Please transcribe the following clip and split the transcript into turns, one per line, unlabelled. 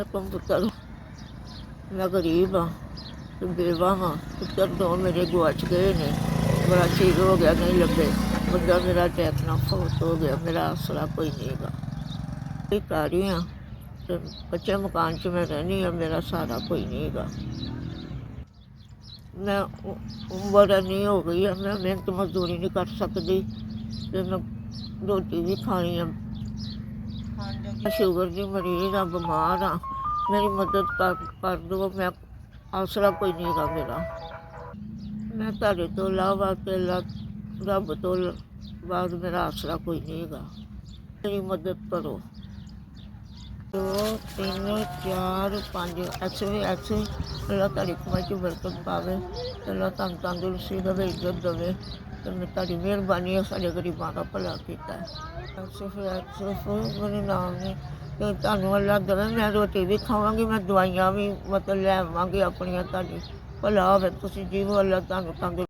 ਪੁੱਤਰ ਮੈਂ ਗਰੀਬ ਹਾਂ ਤੇ ਬੇਵਾ ਹਾਂ। ਪੁੱਤਰ ਦੋ ਮੇਰੇ ਗੁਆਚ ਗਏ ਨੇ, ਬੜਾ ਚਿਰ ਹੋ ਗਿਆ ਨਹੀਂ ਲੱਭੇ। ਬੰਦਾ ਮੇਰਾ ਟੈਕ ਨਾਲ ਫੌਤ ਹੋ ਗਿਆ, ਮੇਰਾ ਆਸਰਾ ਕੋਈ ਨਹੀਂ ਹੈਗਾ। ਇਹ ਘਰ ਹੀ ਹਾਂ ਤੇ ਕੱਚੇ ਮਕਾਨ 'ਚ ਮੈਂ ਰਹਿੰਦੀ ਹਾਂ, ਮੇਰਾ ਸਹਾਰਾ ਕੋਈ ਨਹੀਂ ਹੈਗਾ। ਮੈਂ ਉਮਰ ਇੰਨੀ ਹੋ ਗਈ ਹੈ, ਮੈਂ ਮਿਹਨਤ ਮਜ਼ਦੂਰੀ ਨਹੀਂ ਕਰ ਸਕਦੀ ਅਤੇ ਮੈਂ ਰੋਟੀ ਵੀ ਖਾਣੀ ਆ। ਮੈਂ ਸ਼ੂਗਰ ਦੀ ਮਰੀਜ਼ ਹਾਂ, ਬਿਮਾਰ ਹਾਂ, ਮੇਰੀ ਮਦਦ ਕਰ ਦਿਓ। ਮੈਂ ਆਸਰਾ ਕੋਈ ਨਹੀਂ ਹੈਗਾ ਮੇਰਾ। ਮੈਂ ਤੁਹਾਡੇ ਤੋਂ ਇਲਾਵਾ ਅਤੇ ਰੱਬ ਤੋਂ ਬਾਅਦ ਮੇਰਾ ਆਸਰਾ ਕੋਈ ਨਹੀਂ ਹੈਗਾ। ਮੇਰੀ ਮਦਦ ਕਰੋ। 2 3 4 5 ਐਸੇ ਅੱਲਾ ਤੁਹਾਡੀ ਕਮਾਈ 'ਚ ਬਰਕਤ ਪਾਵੇ, ਅੱਲਾ ਤੁਹਾਨੂੰ ਤੰਦਰੁਸਤੀ ਦੇਵੇ, ਇੱਜ਼ਤ ਦੇਵੇ ਅਤੇ ਮੈਂ ਤੁਹਾਡੀ ਮਿਹਰਬਾਨੀ ਹੈ ਸਾਡੇ ਗਰੀਬਾਂ ਦਾ ਭਲਾ ਕੀਤਾ। ਸਿਰਫ ਮੇਰੇ ਨਾਮ ਨੇ ਅਤੇ ਤੁਹਾਨੂੰ ਅੱਲਾ ਦੇਵੇ। ਮੈਂ ਰੋਟੀ ਵੀ ਖਾਵਾਂਗੀ, ਮੈਂ ਦਵਾਈਆਂ ਵੀ ਮਤਲਬ ਲੈ ਆਵਾਂਗੀ ਆਪਣੀਆਂ। ਤੁਹਾਡੀ ਭਲਾ ਹੋਵੇ, ਤੁਸੀਂ ਜੀਵੋ, ਅੱਲਾ ਤੁਹਾਨੂੰ ਤੰਦਰੁਸਤੀ